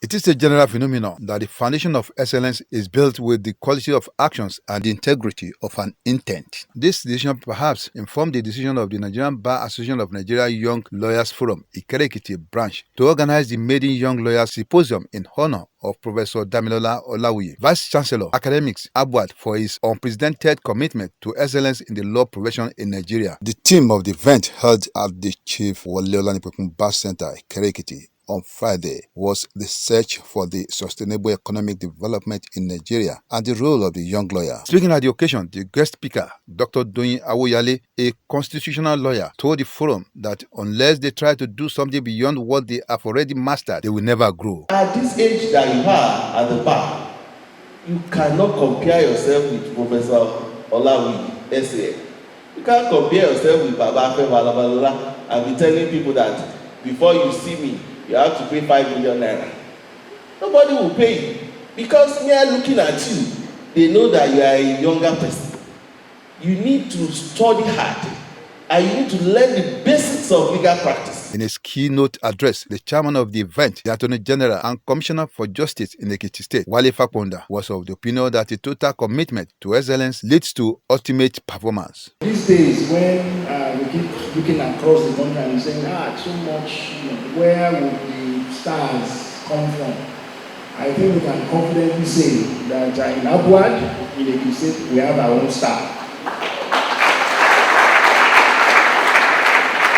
It is a general phenomenon that the foundation of excellence is built with the quality of actions and the integrity of an intent. This decision perhaps informed the decision of the Nigerian Bar Association of Nigeria Young Lawyers Forum, Ikere-Ekiti branch, to organize the Maiden Young Lawyers Symposium in honor of Professor Damilola Olawuyi, Vice Chancellor, Academics, ABWAD, for his unprecedented commitment to excellence in the law profession in Nigeria. The theme of the event held at the Chief Wole Olanipekun Bar Center, Ikere-Ekiti, on Friday was the search for the sustainable economic development in Nigeria and the role of the young lawyer. Speaking at the occasion, the guest speaker, Dr. Doyin Awoyale, a constitutional lawyer, told the forum that unless they try to do something beyond what they have already mastered, they will never grow. At this age that you are at the bar, you cannot compare yourself with Professor Olawuyi, SA. You can't compare yourself with Baba Balabalala and be telling people that before you see me, you have to pay 5 million naira. Nobody will pay you because they are looking at you. They know that you are a younger person. You need to study hard and you need to learn the basics of legal practice. In his keynote address, the chairman of the event, the Attorney General and Commissioner for Justice in Ekiti State, Wale Fakonda, was of the opinion that a total commitment to excellence leads to ultimate performance. These days, when we keep looking across the country and saying, so much, where would the stars come from? I think we can confidently say that in ABWAD, in Ekiti State, we have our own star.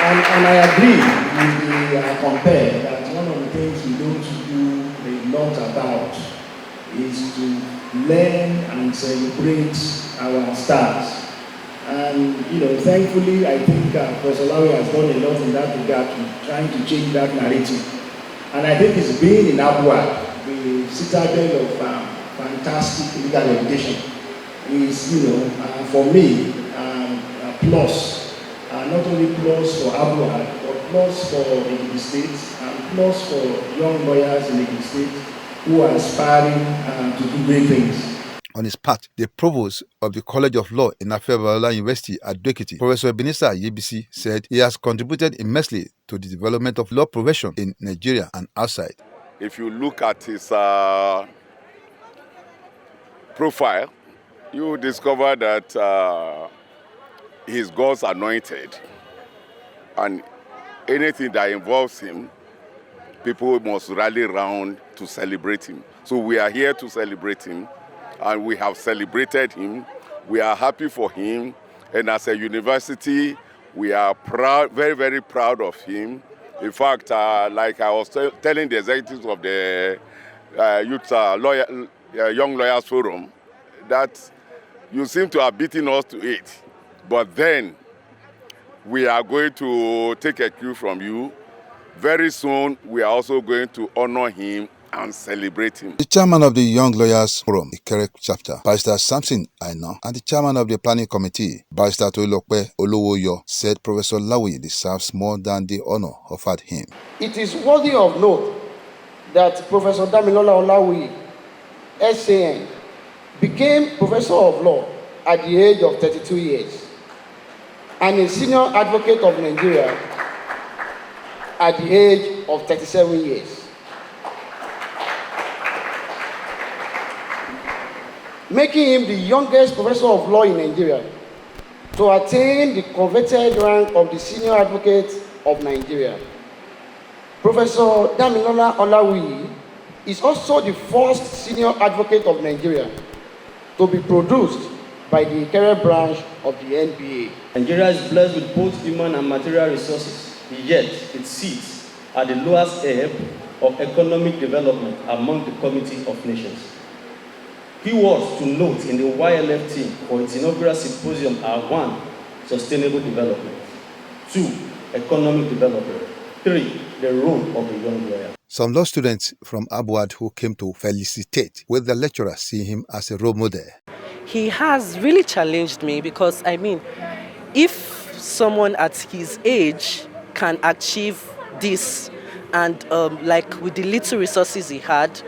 And I agree with the compare that one of the things we don't do a lot about is to learn and celebrate our stars. And thankfully, I think Professor Olawuyi has done a lot in that regard to trying to change that narrative. And I think it's been in ABWAD, the citadel of fantastic legal education, is for me a plus. Not only plus for ABWAD, but plus for Ekiti State and plus for young lawyers in Ekiti State who are aspiring to do great things. On his part, the provost of the College of Law in Afebiola University at Ekiti, Professor Ebenezer Yebisi, said he has contributed immensely to the development of law profession in Nigeria and outside. If you look at his profile, you discover that he's God's anointed, and anything that involves him, people must rally around to celebrate him. So we are here to celebrate him, and we have celebrated him. We are happy for him, and as a university, we are proud, very, very proud of him. In fact, like I was telling the executives of the Young Lawyers Forum, that you seem to have beaten us to it. But then we are going to take a cue from you. Very soon, we are also going to honor him and celebrate him. The chairman of the Young Lawyers Forum, Ikere chapter, Barrister Samson Aina, and the chairman of the planning committee, Barrister Toilokpe Olawuyi, said Professor Olawuyi deserves more than the honor offered him. It is worthy of note that Professor Damilola Olawuyi, SAN, became Professor of Law at the age of 32 years. And a senior advocate of Nigeria at the age of 37 years. Making him the youngest professor of law in Nigeria to attain the coveted rank of the senior advocate of Nigeria. Professor Damilola Olawuyi is also the first senior advocate of Nigeria to be produced by the Ikere branch of the NBA. Nigeria is blessed with both human and material resources, yet it sits at the lowest ebb of economic development among the Committee of Nations. Keywords to note in the YLF team for its inaugural symposium are 1. Sustainable development, 2. Economic development, 3. The role of the young lawyer. Some law students from ABWAD who came to felicitate with the lecturer see him as a role model. He has really challenged me because, if someone at his age can achieve this and with the little resources he had,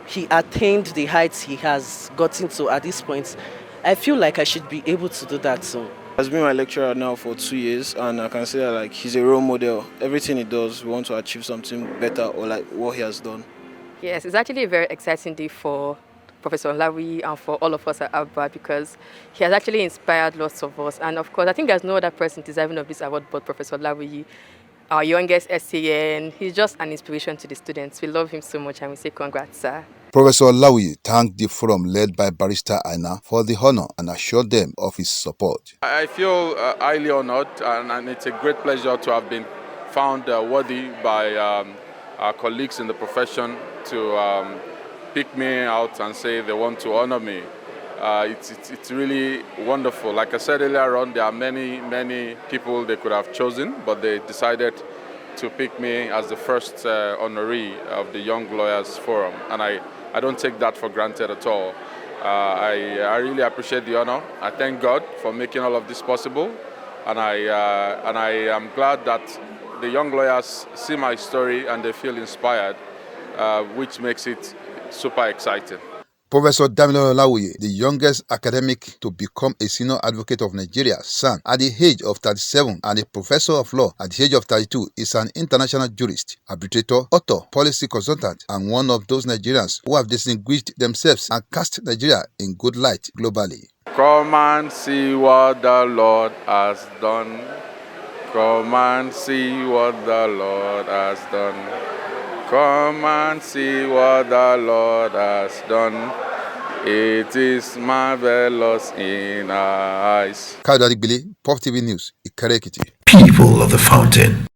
he attained the heights he has gotten to at this point, I feel like I should be able to do that soon. He's been my lecturer now for 2 years, and I can say that he's a role model. Everything he does, we want to achieve something better or like what he has done. Yes, it's actually a very exciting day for Professor Olawuyi and for all of us at ABBA because he has actually inspired lots of us. And of course, I think there's no other person deserving of this award but Professor Olawuyi, our youngest SAN. He's just an inspiration to the students. We love him so much and we say congrats, sir. Professor Olawuyi thanked the forum led by Barrister Aina for the honor and assured them of his support. I feel highly honored, and it's a great pleasure to have been found worthy by our colleagues in the profession to pick me out and say they want to honor me. It's really wonderful. Like I said earlier on, there are many people they could have chosen, but they decided to pick me as the first honoree of the Young Lawyers Forum, and I don't take that for granted at all. I really appreciate the honor. I thank God for making all of this possible, and I am glad that the young lawyers see my story and they feel inspired, which makes it super exciting. Professor Damilola, the youngest academic to become a senior advocate of Nigeria, son, at the age of 37 and a professor of law at the age of 32, is an international jurist, arbitrator, author, policy consultant, and one of those Nigerians who have distinguished themselves and cast Nigeria in good light globally. Come and see what the Lord has done. Come and see what the Lord has done. Come and see what the Lord has done. It is marvelous in our eyes. Kadari Bili, Pop TV News, Ikere Ekiti. People of the Fountain.